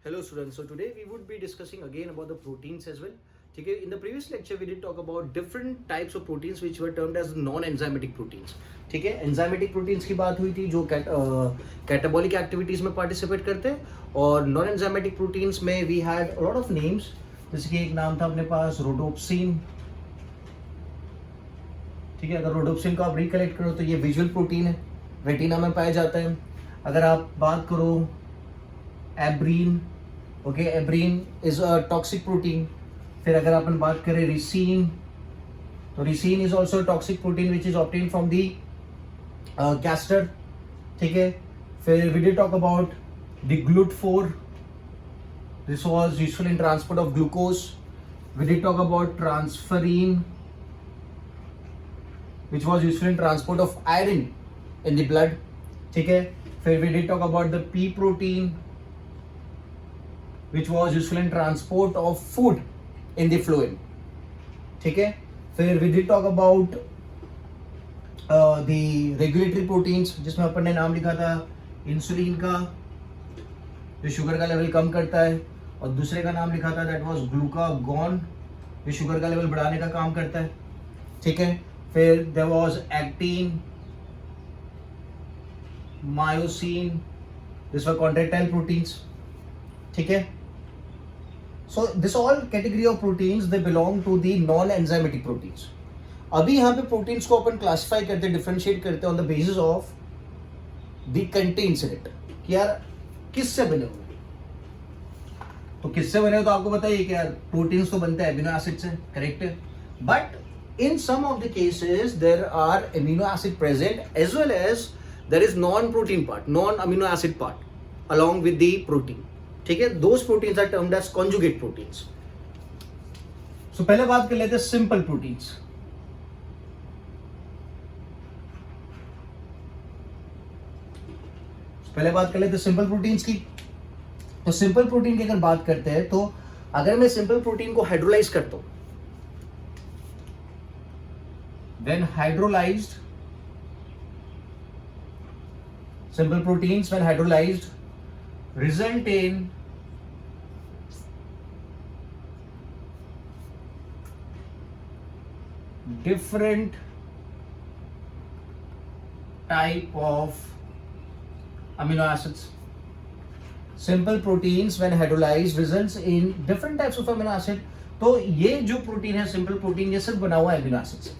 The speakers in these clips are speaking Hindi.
Hello students, so today we would be discussing again about the proteins as well. ठीक है, in the previous lecture we did talk about different types of proteins which were termed as non-enzymatic proteins. ठीक है, enzymatic proteins की बात हुई थी जो कैटाबॉलिक एक्टिविटीज में पार्टिसिपेट करते हैं, और नॉन एंजाइमेटिक प्रोटीन्स में we had a lot of names. जैसे कि एक नाम था अपने पास रोडोप्सिन. ठीक है, अगर रोडोप्सिन को आप रिकलेक्ट करो तो ये विजुअल प्रोटीन है, रेटिना में पाया जाता है. अगर आप बात करो abrin, okay, abrin is a toxic protein. फिर अगर अपन बात करें रिसीन, तो ricin is also toxic protein which is obtain from the castor. ठीक है, फिर we did talk about the ग्लूट4, this was useful in transport of glucose. We did talk about transferrin which was useful in transport of iron in the blood. ठीक है, फिर we did talk about the P protein which was useful in transport of food in the phloem. ठीक है, फिर we did talk about the regulatory proteins जिसमें अपन ने नाम लिखा था इंसुलिन का, जो शुगर का लेवल कम करता है, और दूसरे का नाम लिखा था दैट वाज ग्लूकागॉन, जो शुगर का लेवल बढ़ाने का काम करता है. ठीक है, फिर there was actin, myosin, these were contractile proteins. ठीक है, so this all category of proteins they belong to the non-enzymatic proteins. अभी यहाँ पे प्रोटीन्स को अपन क्लासिफाई करते, डिफरेंशिएट करते on the basis of the contents in it, कि यार किससे बने हुए. तो किससे बने हो तो आपको बताइए कि यार प्रोटीन्स तो बनते हैं एमिनो एसिड से, करेक्ट है, but in some of the cases there are amino acid present as well as there is non-protein part, non-amino acid part along with the protein. ठीक है, those proteins are termed as conjugate proteins. So पहले बात कर लेते हैं simple proteins. पहले बात कर लेते हैं simple proteins की. तो simple protein की अगर बात करते हैं तो अगर मैं simple protein को हाइड्रोलाइज करता हूं, when hydrolyzed, simple proteins when hydrolyzed result in different type of amino acids. Simple proteins when hydrolyzed results in different types of amino acid. तो ये जो प्रोटीन है सिंपल प्रोटीन, ये सिर्फ बना हुआ है एमिनो एसिड से,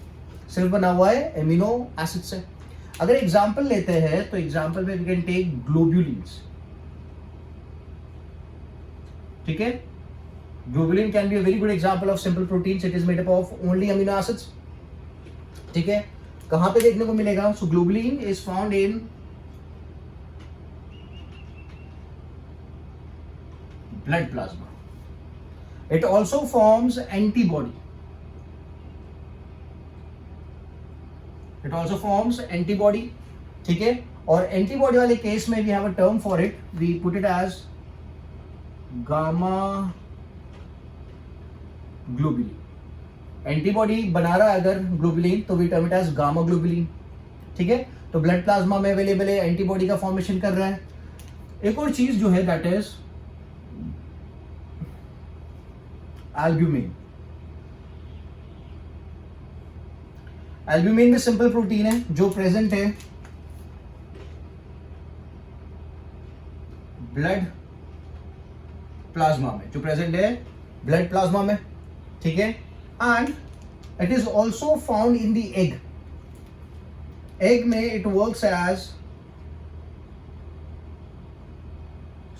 सिर्फ बना हुआ है एमिनो एसिड से. अगर एग्जांपल लेते हैं तो एग्जांपल में वी कैन टेक ग्लोबुलिन्स. ठीक है, globulin can be a very good example of simple proteins. It is made up of only amino acids. ठीक है, कहां पे देखने को मिलेगा? So globulin is found in blood plasma. It also forms antibody. It also forms antibody. ठीक है, और एंटीबॉडी वाले केस में we have a term for it. We put it as gamma globulin. Antibody बना रहा है अगर ग्लोबुलिन तो we term it as gamma globulin. ठीक है, तो ब्लड प्लाज्मा में अवेलेबल है, एंटीबॉडी का फॉर्मेशन कर रहा है. एक और चीज जो है दैट इज एल्ब्यूमिन. एल्ब्यूमिन भी सिंपल प्रोटीन है जो प्रेजेंट है ब्लड प्लाज्मा में, जो प्रेजेंट है ब्लड प्लाज्मा में. ठीक है, and it is also found in the egg. Egg में it works as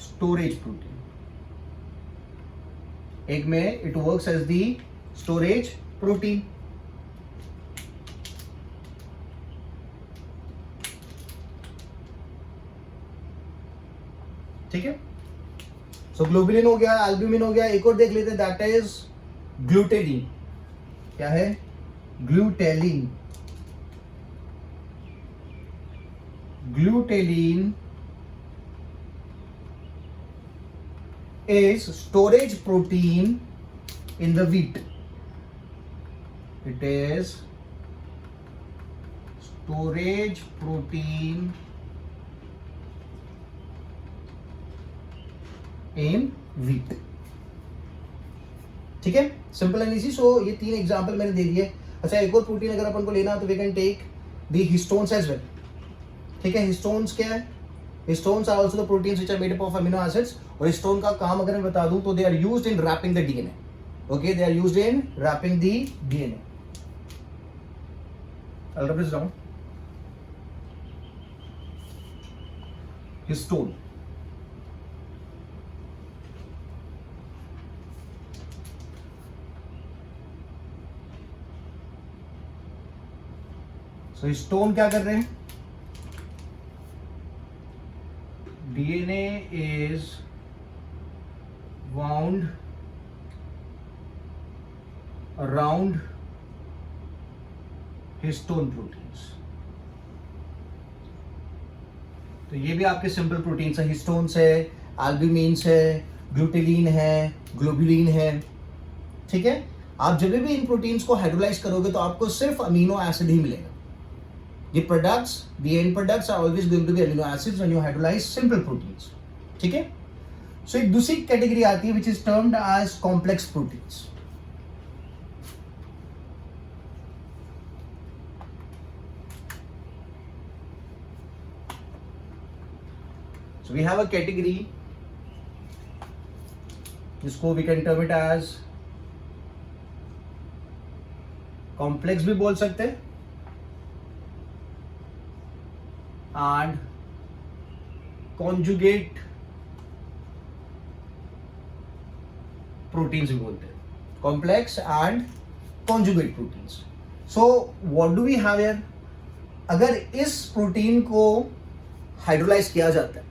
storage protein. Egg में it works as the storage protein. ठीक है, सो ग्लोबुलिन हो गया, एल्ब्यूमिन हो गया. एक और देख लेते हैं दैट इज ग्लूटेलिन. क्या है? ग्लूटेलिन. ग्लूटेलिन is storage protein in the wheat. It is storage protein in wheat. ठीक है, सिंपल एंड इजी। सो ये 3 एग्जांपल मैंने दे दिए। अच्छा, एक और प्रोटीन अगर अपन को लेना तो we can take the histones as well. ठीक है, हिस्टोन्स क्या है? Histones are also the proteins which are made up of amino acids. और हिस्टोन का काम अगर मैं बता दूं तो they are used in wrapping the DNA. Okay, they are used in wrapping the DNA. I'll write this down. Histone. So histone क्या कर रहे हैं? DNA is wound around histone proteins. तो ये भी आपके सिंपल प्रोटीन्स है। हिस्टोन्स है, एल्ब्यूमिन्स है, ग्लूटेलिन है, ग्लोबुलिन है। ठीक है, आप जब भी इन प्रोटीन्स को हाइड्रोलाइज करोगे तो आपको सिर्फ अमीनो एसिड ही मिलेगा। The products, the end products are always going to be amino acids when you hydrolyze simple proteins. ठीक है, so एक दूसरी कैटेगरी आती है which is termed as complex proteins. So we have a category जिसको we can term it as complex भी बोल सकते हैं and conjugate proteins भी बोलते हैं, complex and conjugate proteins. So what do we have here? अगर इस प्रोटीन को हाइड्रोलाइज किया जाता है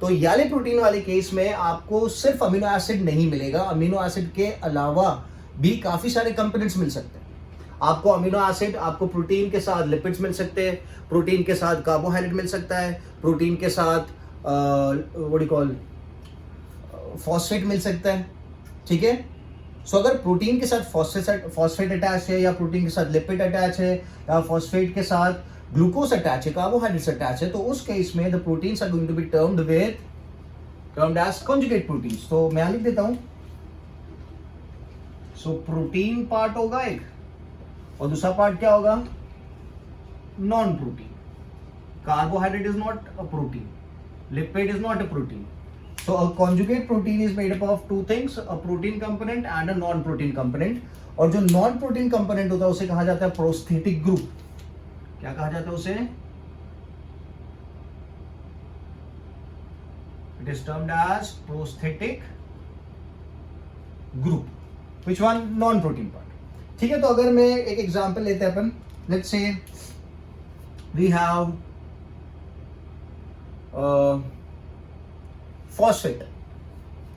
तो याले प्रोटीन वाले केस में आपको सिर्फ अमीनो एसिड नहीं मिलेगा, अमीनो एसिड के अलावा भी काफी सारे कंपोनेंट्स मिल सकते हैं। आपको अमीनो एसिड, आपको प्रोटीन के साथ लिपिड्स मिल सकते हैं, प्रोटीन के साथ कार्बोहाइड्रेट मिल सकता है, प्रोटीन के साथ व्हाट यू कॉल फॉस्फेट मिल सकता है। ठीक है, सो अगर प्रोटीन के साथ फॉस्फेट अटैच है, या प्रोटीन के साथ लिपिड अटैच है, या फॉस्फेट के साथ ग्लूकोज अटैच है, कार्बोहाइड्रेट्स अटैच है, तो उस केस में the proteins are going to be termed as conjugate proteins. तो मैं लिख देता हूं। सो प्रोटीन पार्ट होगा एक, और दूसरा पार्ट क्या होगा? Non protein. Carbohydrate is not a protein, lipid is not a protein. So a conjugate protein is made up of two things, a protein component and a non-protein component. और जो non-protein component होता है उसे कहा जाता है prosthetic group। क्या कहा जाता है उसे? It is termed as prosthetic group. Which one? Non-protein part. ठीक है, तो अगर मैं एक एग्जांपल लेते हैं अपन, let's say we have phosphate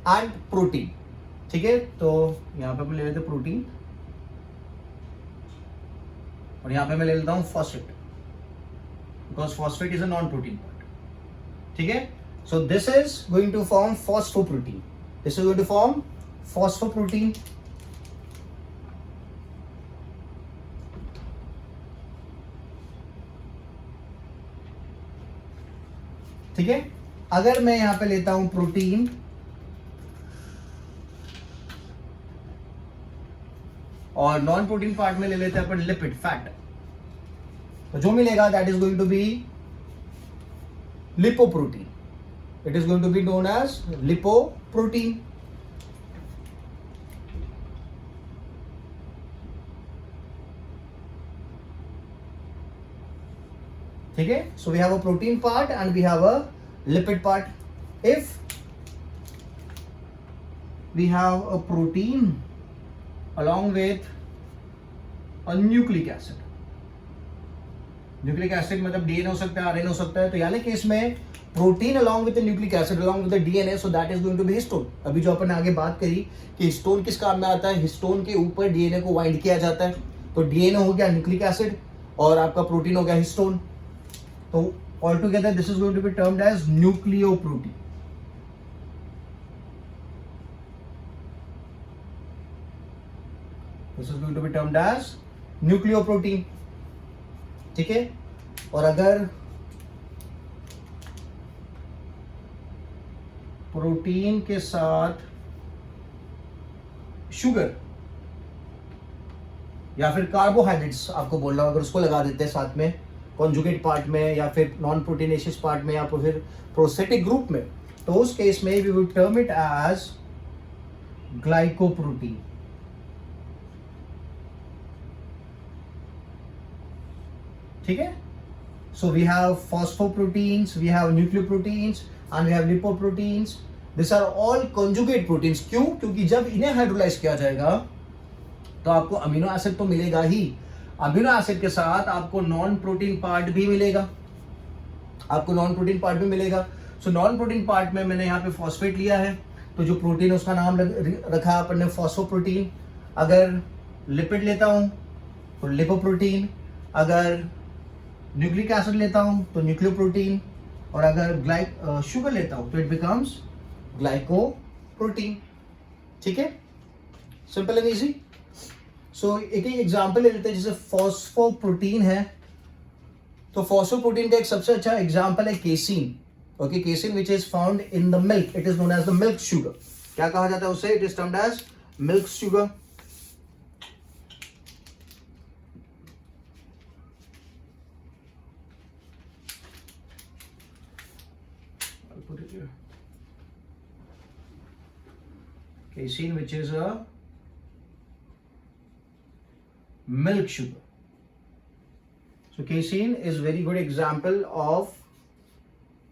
and protein. ठीक है, तो यहां पे अपन ले लेते हैं प्रोटीन, और यहां पे मैं ले लेता हूं phosphate, because phosphate is a non protein part. ठीक है, so this is going to form phosphoprotein, this is going to form phosphoprotein. ठीक है, अगर मैं यहां पे लेता हूं प्रोटीन और नॉन प्रोटीन पार्ट में ले लेते हैं अपन लिपिड, फैट, तो जो मिलेगा that is going to be lipoprotein. It is going to be known as lipoprotein. ठीक है, so we have a protein part and we have a lipid part. If we have a protein along with a nucleic acid, nucleic acid मतलब डीएनए हो सकता है, आरएनए हो सकता है, तो यानी केस में protein along with the nucleic acid along with the DNA, so that is going to be histone. अभी जो अपन ने आगे बात करी कि हिस्टोन किस काम में आता है, हिस्टोन के ऊपर डीएनए को वाइंड किया जाता है, तो डीएनए हो गया न्यूक्लिक एसिड और आपका प्रोटीन हो गया हिस्टोन। तो altogether this is going to be termed as nucleoprotein. This is going to be termed as nucleoprotein. ठीक है, और अगर प्रोटीन के साथ शुगर या फिर कार्बोहाइड्रेट्स आपको बोल रहा हूं, अगर उसको लगा देते हैं साथ में कॉन्जुगेट पार्ट में या फिर नॉन प्रोटीनेशियस पार्ट में या फिर प्रोस्थेटिक ग्रुप में, तो उस केस में we would term it as glycoprotein. ठीक है. So we have phosphoproteins, we have nucleoproteins and we have lipoproteins. These are all conjugate proteins. क्यों? क्योंकि जब इन्हें हाइड्रोलाइज किया जाएगा तो आपको अमीनो एसिड तो मिलेगा ही, अमीनो एसिड के साथ आपको नॉन प्रोटीन पार्ट भी मिलेगा, सो नॉन प्रोटीन पार्ट में मैंने यहाँ पे फॉस्फेट लिया है, तो जो प्रोटीन है उसका नाम रखा अपन ने फॉस्फोप्रोटीन. अगर लिपिड लेता हूँ तो लिपोप्रोटीन, अगर न्यूक्लिक एसिड लेता हूं तो न्यूक्लियोप्रोटीन, और अगर शुगर लेता हूं तो इट बिकम्स ग्लाइकोप्रोटीन. ठीक है, सिंपल एंड इजी. सो एक एग्जांपल ले लेते हैं, जैसे फॉस्फोप्रोटीन है, तो फॉस्फोप्रोटीन का एक सबसे अच्छा एग्जांपल है casein. Okay, casein which is found in the milk, it is known as the milk sugar. क्या कहा जाता है उसे? It is termed as milk sugar. Put it here. Casein, which is a milk sugar. So casein is very good example of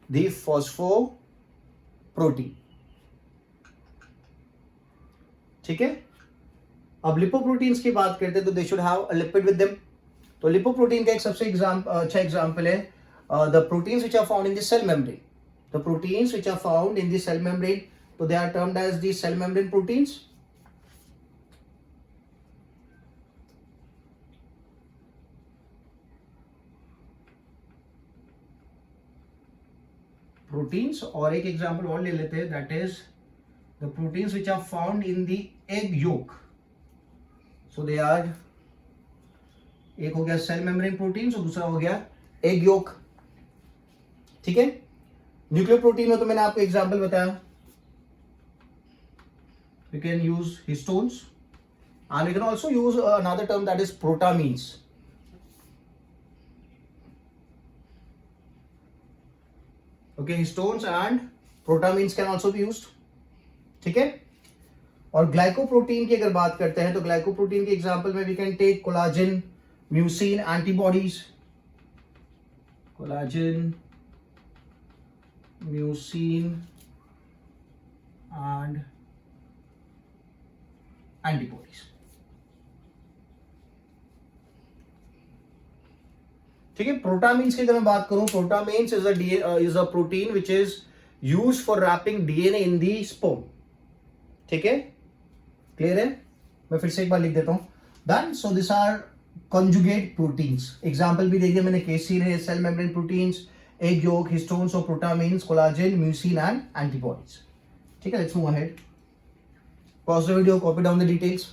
the phosphoprotein. ठीक है. अब लिपोप्रोटीन्स की बात करते हैं तो they should have a lipid with them. तो लिपोप्रोटीन का एक सबसे अच्छा एग्जांपल है the proteins which are found in the cell membrane. The proteins which are found in the cell membrane, so they are termed as the cell membrane proteins. Proteins, और एक एग्जांपल और ले लेते हैं, that is the proteins which are found in the egg yolk. So they are, एक हो गया cell membrane proteins और दूसरा हो गया egg yolk. ठीक है. न्यूक्लियोप्रोटीन में तो मैंने आपको एग्जांपल बताया, we can use histones and we can also use another term that is protamines. Okay, histones and protamines can also be used. ठीक है. और ग्लाइकोप्रोटीन की अगर बात करते हैं तो ग्लाइकोप्रोटीन के एग्जांपल में we can take collagen, mucin antibodies, collagen, mucin and antibodies. ठीक है. प्रोटामीन्स की अगर मैं बात करूं, protamines is a protein which is used for wrapping DNA in the sperm. ठीक है, क्लियर है. मैं फिर से एक बार लिख देता हूं. Done. So this are conjugate proteins. Example भी दे दिया मैंने, केसीन है, cell membrane proteins, egg yolk, histones or protamines, collagen, mucin and antibodies. ठीक है, let's move ahead. Pause the video, copy down the details.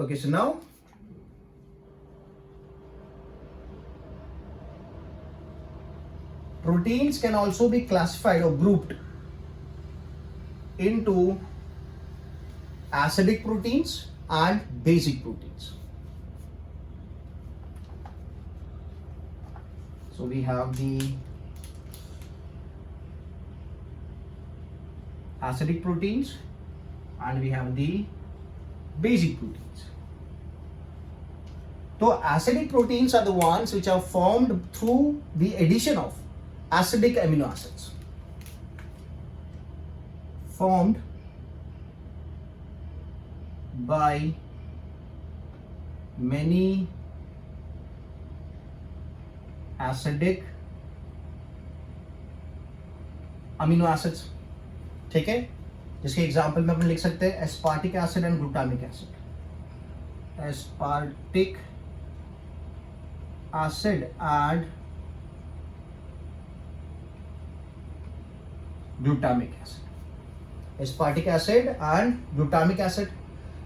Okay, so now proteins can also be classified or grouped into acidic proteins and basic proteins. So we have the acidic proteins and we have the basic proteins. So acidic proteins are the ones which are formed through the addition of acidic amino acids. Formed by many acidic amino acids. ठीक है, जिसके एग्जाम्पल में अपन लिख सकते हैं aspartic acid and glutamic acid. Aspartic acid and glutamic acid. Aspartic acid and glutamic acid.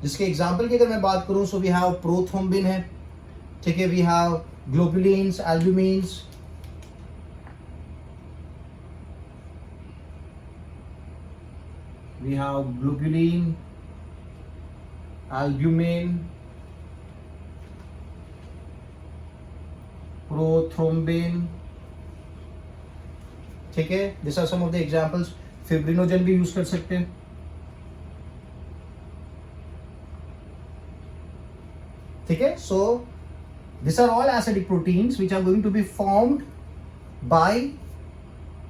जिसके एग्जाम्पल की अगर मैं बात करूं, सो वी हैव प्रोथ्रोम्बिन है, ठीक है, we have globulins, albumins, we have globulin, albumin, prothrombin, ठीक है, this are some of the examples. Fibrinogen भी यूज कर सकते हैं, ठीक है. So this are all acidic proteins which are going to be formed by,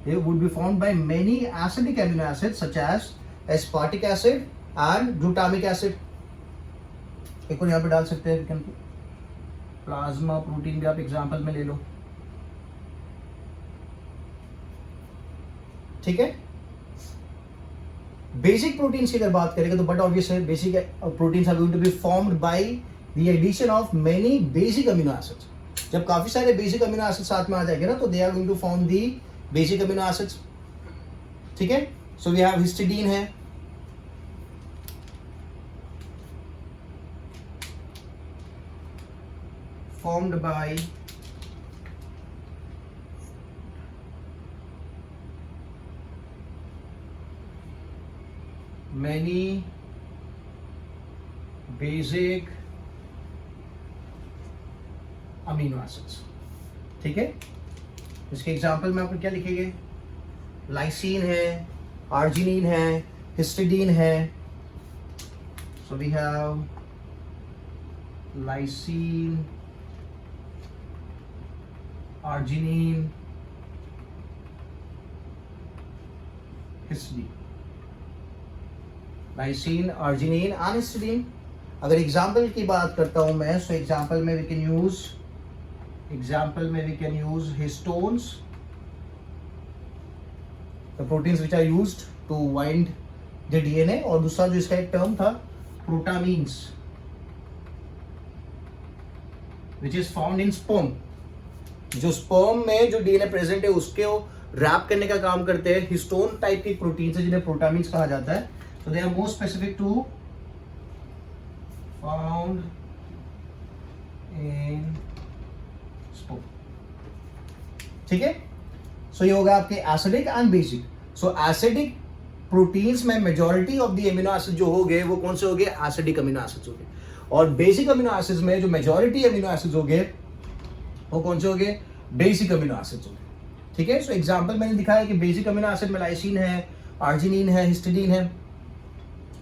they would be formed by many acidic amino acids such as aspartic acid and glutamic acid. एक और यहाँ पे डाल सकते हैं, प्लाज्मा प्रोटीन भी आप एग्जांपल में ले लो, ठीक है. बेसिक प्रोटीन्स की अगर बात करेंगे तो बट ऑब्वियस है, basic proteins are going to be formed by the addition of many basic amino acids. जब काफी सारे बेसिक अमीनो एसिड्स साथ में आ जाएंगे ना, तो they are going to form the basic amino acids, ठीक है. सो वी हैव हिस्टिडीन है, formed by many basic amino acids, ठीक है. इसके एग्जाम्पल में आपको क्या लिखेंगे, लाइसिन है, आर्जिनिन है, हिस्टिडीन है. So we have lysine, arginine, histidine, lysine, arginine and histidine. अगर एग्जाम्पल की बात करता हूं मैं, सो एग्जाम्पल में we can use histones, the proteins which are used to wind the DNA. और दूसरा जो इसका एक टर्म था, protamines, which is found in sperm. जो स्पर्म में जो डीएनए प्रेजेंट है उसके रैप करने का काम करते हैं हिस्टोन टाइप की प्रोटीन है, जिन्हें प्रोटामीन्स कहा जाता है. So they are more specific to found in sperm, ठीक है. सो ये होगा आपके acidic and basic. So acidic proteins में majority of the amino acid जो हो गए वो कौन से हो गए, एसिडिक अमीनो एसिड्स हो गए. और बेसिक अमीनो एसिड्स में जो मेजॉरिटी अमीनो एसिड्स हो गए वो कौन से हो गए, बेसिक अमीनो एसिड्स हो गए, ठीक है. सो एग्जांपल मैंने दिखाया कि बेसिक अमीनो एसिड में लाइसिन है, आर्जिनिन है, हिस्टिडीन है.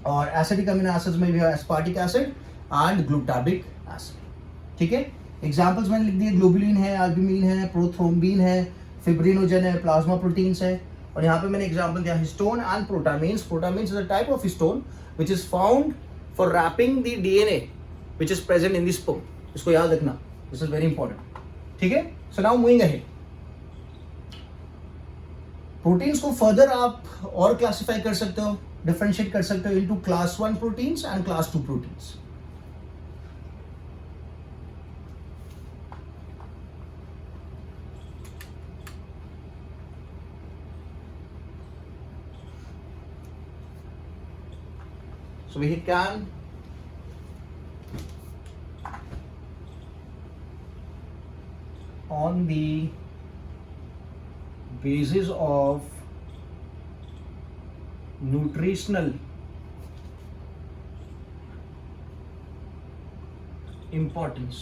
और एसिडिक अमीनो एसिड्स में भी है aspartic acid and glutamic acid, ठीक है. एग्जांपल्स मैंने लिख दिए, ग्लोबुलिन है, एल्ब्यूमिन है, प्रोथ्रोम्बिन है, फिब्रिनोजन है, प्लाज्मा प्रोटीन्स है. और यहाँ पे मैंने एग्जांपल दिया histone and protamines. Protamines is a type of histone which is found for wrapping the DNA which is present in the sperm. इसको याद रखना, दिस इज वेरी इंपॉर्टेंट, ठीक है. So now moving ahead, proteins को फर्दर आप और क्लासिफाई कर सकते हो, डिफरेंशिएट कर सकते हो into class 1 proteins and class 2 proteins. So we can on the basis of nutritional importance.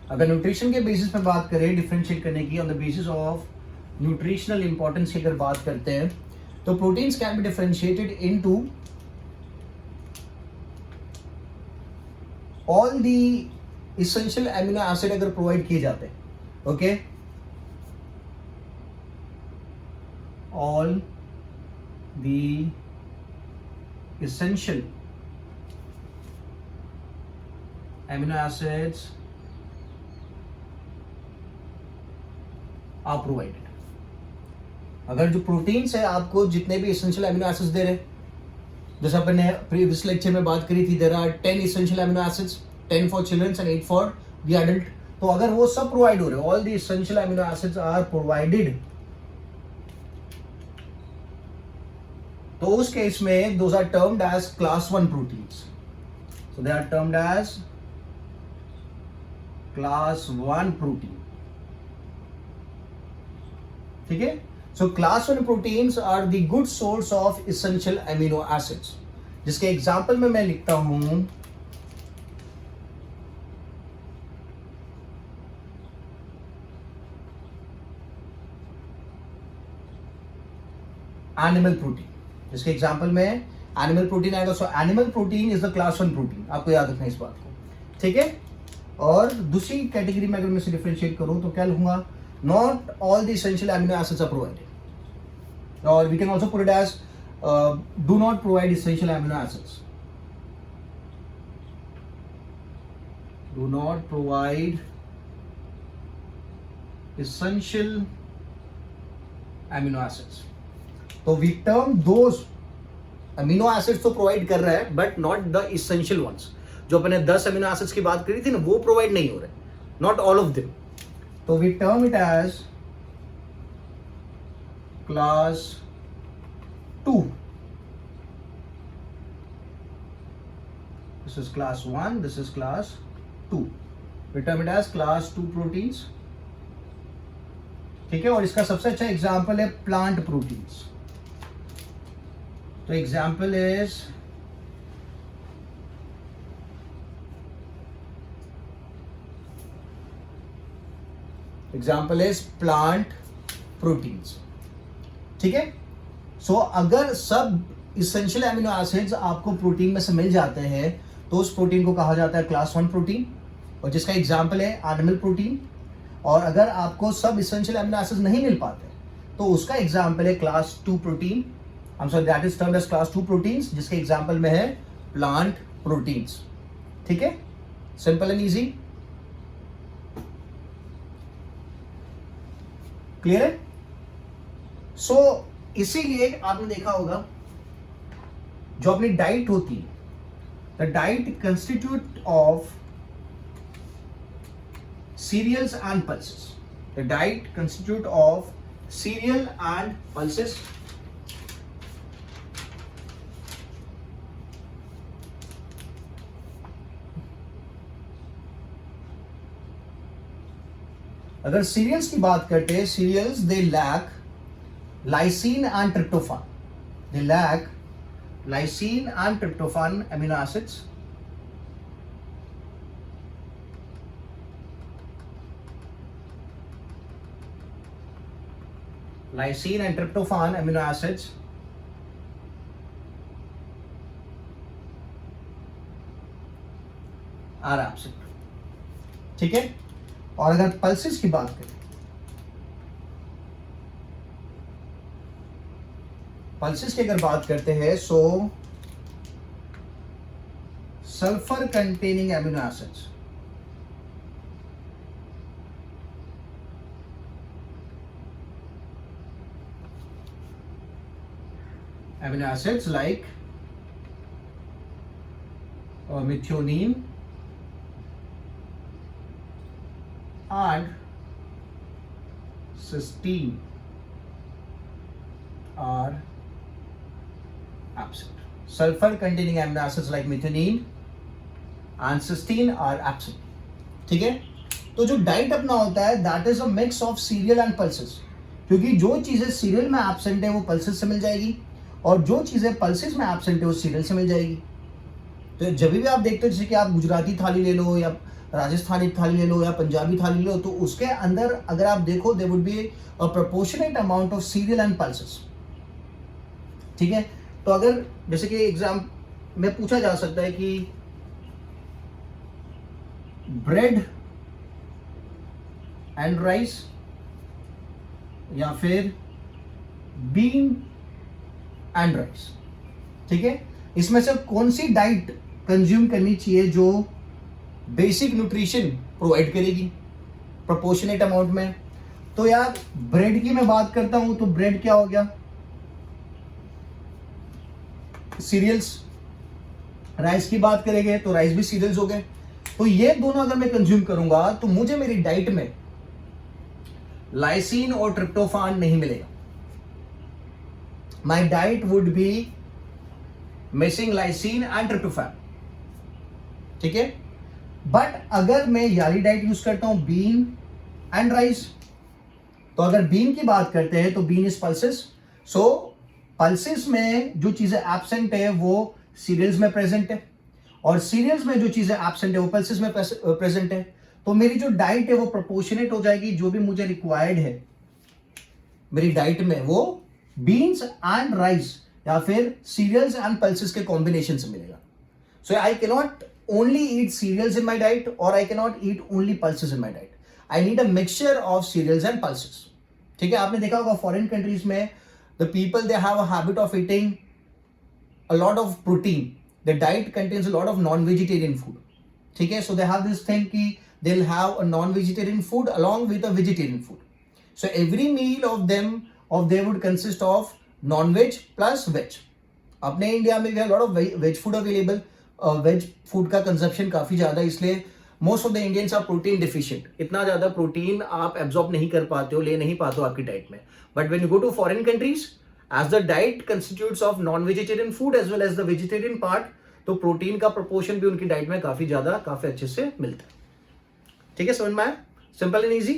अगर न्यूट्रिशन के बेसिस पे बात करें डिफरेंशिएट करने की, on the basis of nutritional importance की अगर बात करते हैं, तो proteins can be differentiated into all the essential amino acid अगर प्रोवाइड किए जाते हैं, okay, all the essential amino acids are provided. अगर जो प्रोटीन्स है आपको जितने भी essential amino acids दे रहे, जैसे अपने प्रीवियस लेक्चर में बात करी थी, there are 10 essential amino acids, 10 for children and 8 for the adult. तो अगर वो सब प्रोवाइड हो रहे, all the essential amino acids are provided, तो उस केस में those are termed as class 1 proteins. So they are termed as class 1 protein. ठीक है. So class 1 proteins are the good source of essential amino acids, जिसके एग्जाम्पल में मैं लिखता हूं एनिमल प्रोटीन. जिसके एग्जाम्पल में एनिमल प्रोटीन आएगा. So animal protein is the class 1 protein. आपको याद रखना इस बात को. ठीक है. और दूसरी कैटेगरी में अगर मैं इसे डिफरेंशिएट करूं तो क्या लिखूंगा, not all the essential amino acids are provided, और we can also put it as do not provide essential amino acids, do not provide essential amino acids. तो we term those amino acids तो प्रोवाइड कर रहा है but not the essential ones. जो अपने 10 अमीनो एसिड्स की बात करी थी ना, वो प्रोवाइड नहीं हो रहे, नॉट ऑल ऑफ देम. तो we term it as class 2. This is class 1, this is class 2. We term it as class 2 proteins. ठीक है. और इसका सबसे अच्छा एग्जाम्पल है प्लांट प्रोटीन्स. तो एग्जाम्पल इज प्लांट प्रोटीन्स. ठीक है. सो अगर सब इसेंशियल अमीनो एसिड्स आपको प्रोटीन में से मिल जाते हैं तो उस प्रोटीन को कहा जाता है क्लास 1 प्रोटीन, और जिसका एग्जाम्पल है एनिमल प्रोटीन. और अगर आपको सब इसेंशियल अमीनो एसिड्स नहीं मिल पाते तो उसका एग्जाम्पल है class 2 protein. I'm sorry, that is termed as class 2 proteins, जिसके एग्जाम्पल में है प्लांट प्रोटीन्स. ठीक है. Simple and easy. क्लियर है. सो इसीलिए आपने देखा होगा जो अपनी डाइट होती है, the diet constitute of cereals and pulses. The diet constitute of cereal and pulses. अगर सीरियल्स की बात करते हैं, cereals they lack lysine and tryptophan. They lack lysine and tryptophan amino acids. Lysine and tryptophan amino acids are absent. ठीक है. और अगर पल्सेस की बात करें, पल्सेस की अगर बात करते हैं, so sulphur containing amino acids, amino acids like methionine and cysteine are absent. Sulfur containing amino acids like methionine and cysteine are absent. ठीक है. तो जो डाइट अपना होता है that is a mix of cereal and pulses, क्योंकि जो चीजें सीरियल में एब्सेंट है वो पल्सेस से मिल जाएगी, और जो चीजें पल्सेस में एब्सेंट है वो सीरियल से मिल जाएगी. तो जब भी आप देखते हो, जैसे कि आप गुजराती थाली ले लो या राजस्थानी थाली ले लो या पंजाबी थाली ले लो, तो उसके अंदर अगर आप देखो there would be a proportionate amount of cereal and pulses. ठीक है. तो अगर जैसे कि एग्जाम में पूछा जा सकता है कि ब्रेड एंड राइस या फिर बीन एंड राइस, ठीक है, इसमें से कौन सी डाइट कंज्यूम करनी चाहिए जो बेसिक न्यूट्रिशन प्रोवाइड करेगी प्रोपोर्शनेट अमाउंट में? तो यार ब्रेड की मैं बात करता हूं तो ब्रेड क्या हो गया, सीरियल्स. राइस की बात करेंगे तो राइस भी सीरियल्स हो गए. तो ये दोनों अगर मैं कंज्यूम करूंगा तो मुझे मेरी डाइट में लाइसिन और ट्रिप्टोफान नहीं मिलेगा. My diet would be missing lysine and tryptophan. ठीक है. बट अगर मैं याली डाइट यूज करता हूं बीन एंड राइस, तो अगर बीन की बात करते हैं तो bean is pulses. So pulses में जो चीजें एब्सेंट है वो सीरियल्स में प्रेजेंट है, और सीरियल्स में जो चीजें एब्सेंट है वो पल्सेस में प्रेजेंट है. तो मेरी जो डाइट है वो प्रोपोर्शनेट हो जाएगी. जो भी मुझे रिक्वायर्ड है मेरी डाइट में वो बीन्स एंड राइस या फिर सीरियल्स एंड पल्सेस के कॉम्बिनेशन से मिलेगा. So I can not only eat cereals in my diet और I can not eat only pulses in my diet. I need a mixture of cereals and pulses. ठीक है. आपने देखा होगा फॉरेन कंट्रीज में the people they have a habit of eating a lot of protein. The diet contains a lot of non-vegetarian food. ठीक है. So they have this thing कि they'll have a non-vegetarian food along with a vegetarian food. So every meal of they would consist of non-veg plus veg. अपने इंडिया में भी a lot of veg food available. Veg food का consumption काफी ज्यादा, इसलिए most of the Indians are protein deficient. इतना ज्यादा प्रोटीन आप एब्जॉर्ब नहीं कर पाते हो, ले नहीं पाते हो आपकी डाइट में. But when you go to foreign countries, as the diet constitutes of non-vegetarian food as well as the vegetarian part, तो प्रोटीन का प्रोपोर्शन भी उनकी डाइट में काफी ज्यादा, काफी अच्छे से मिलता है. ठीक है. समझ में आया? Simple and easy.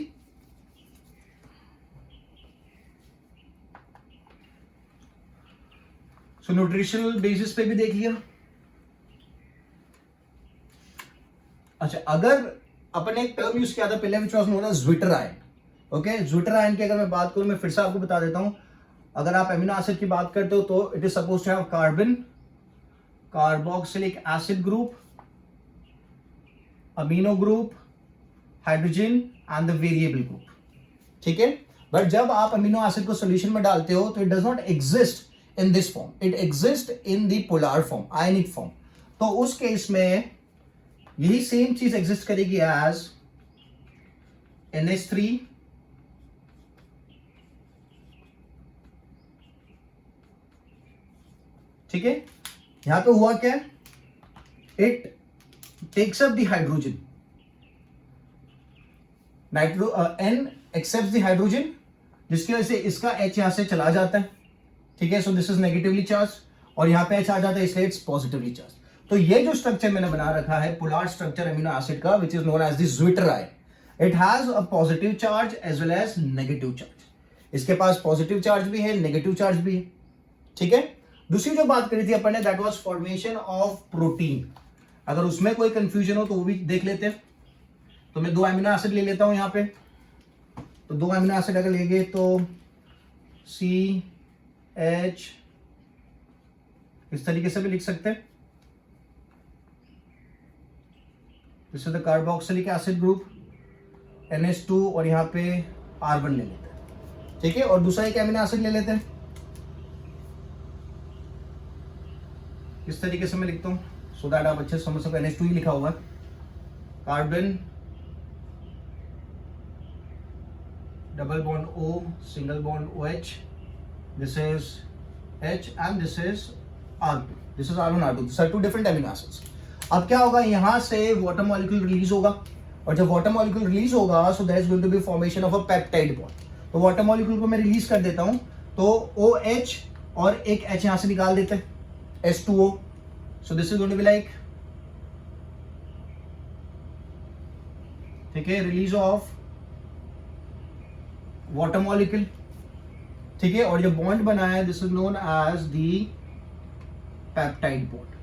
So nutritional basis पे भी देख लिया. अच्छा, अगर अपन एक टर्म यूज किया था पहले which was known as zwitterion. Okay. Zwitterion की अगर मैं बात करूं, मैं फिर से आपको बता देता हूं. अगर आप अमीनो एसिड की बात करते हो तो it is suppose to have carbon, carboxylic acid group, amino group, hydrogen and the variable group. ठीक है. बट जब आप अमीनो एसिड को सॉल्यूशन में डालते हो तो it does not exist in this form, it exist in the polar form, ionic form. तो उस केस में यही सेम चीज एग्जिस्ट करेगी एज NH3 ठीक है. यहां पे हुआ क्या, it takes up the hydrogen, N accept the hydrogen, जिसकी वजह से इसका H यहां से चला जाता है. ठीक है. So this is negatively charge और यहां पे H आ जाता है, इसलिए इट्स पॉजिटिवली चार्ज. तो ये जो स्ट्रक्चर मैंने बना रखा है पोलर स्ट्रक्चर अमीनो एसिड का, which is known as the zwitterion, it has a positive charge as well as negative charge. इसके पास पॉजिटिव चार्ज भी है, नेगेटिव चार्ज भी है. ठीक है. दूसरी जो बात करी थी अपन ने, that was formation of protein. अगर उसमें कोई कंफ्यूजन हो तो वो भी देख लेते हैं. तो मैं 2 अमीनो एसिड ले लेता हूं यहां पे. तो 2 अमीनो एसिड अगर लेंगे तो CH इस तरीके से भी लिख सकते हैं. This is the carboxylic acid group, NH2 और यहां पे R1 ले लेते हैं. ठीक है. और दूसरा एक अमीनो एसिड ले लेते हैं. इस तरीके से मैं लिखता हूं सो दैट आप अच्छे से समझ सको. NH2 ही लिखा हुआ है. Carbon, double bond O, single bond OH, this is H and this is R2. This is R1, R2. This are 2 different amino acids. अब क्या होगा, यहां से वाटर मॉलिक्यूल रिलीज होगा, और जब वाटर मॉलिक्यूल रिलीज होगा so there is going to be formation of a peptide bond. तो वाटर मॉलिक्यूल को मैं रिलीज कर देता हूं, तो OH और एक H यहां से निकाल देते हैं, H2O. So this is going to be like, ठीक है, रिलीज ऑफ वाटर मॉलिक्यूल. ठीक है. और जो बॉन्ड बना है this is known as the peptide bond.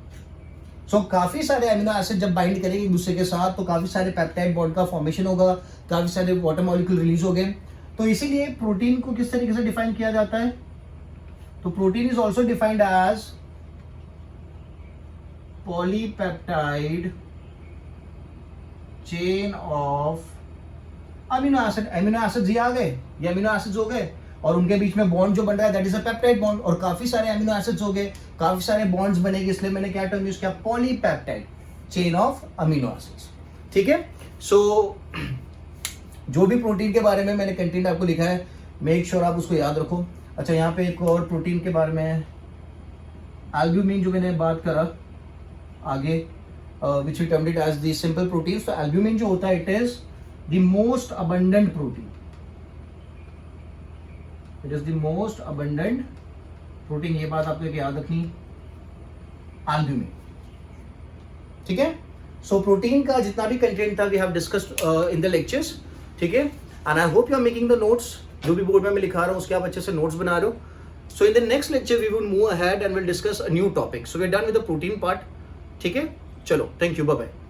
So काफी सारे अमीनो एसिड जब बाइंड करेंगे एक दूसरे के साथ तो काफी सारे पेप्टाइड बॉन्ड का फॉर्मेशन होगा, काफी सारे वाटर मॉलिक्यूल रिलीज हो गए. तो इसीलिए प्रोटीन को किस तरीके से डिफाइन किया जाता है, तो protein is also defined as polypeptide chain of amino acid. Amino acid ये आ गए, ये अमीनो एसिड्स हो गए, और उनके बीच में बॉन्ड जो बन रहा है that is a peptide bond. और काफी सारे अमीनो एसिड्स हो गए, काफी सारे बॉन्ड्स बनेंगे, इसलिए मैंने क्या टर्म यूज किया, polypeptide chain of amino acids. ठीक है. सो जो भी प्रोटीन के बारे में मैंने कंटेंट आपको लिखा है, मेक श्योर आप उसको याद रखो. अच्छा, यहाँ पे एक और प्रोटीन के बारे में, एल्ब्यूमिन जो मैंने बात करा आगे, which we termed it as the simple proteins. तो albumin जो होता है it is the most abundant protein. It is the most abundant protein. ये बात आपको याद रखनी, albumin. ठीक है. So protein का जितना भी content था we have discussed in the lectures. ठीक है. And I hope you are making the notes. जो भी बोर्ड में मैं लिखा रहा हूँ उसके आप अच्छे से नोट्स बना रहे हो. So in the next lecture we will move ahead and we'll discuss a new topic. So we're done with the protein part. ठीक है. चलो, thank you, bye bye.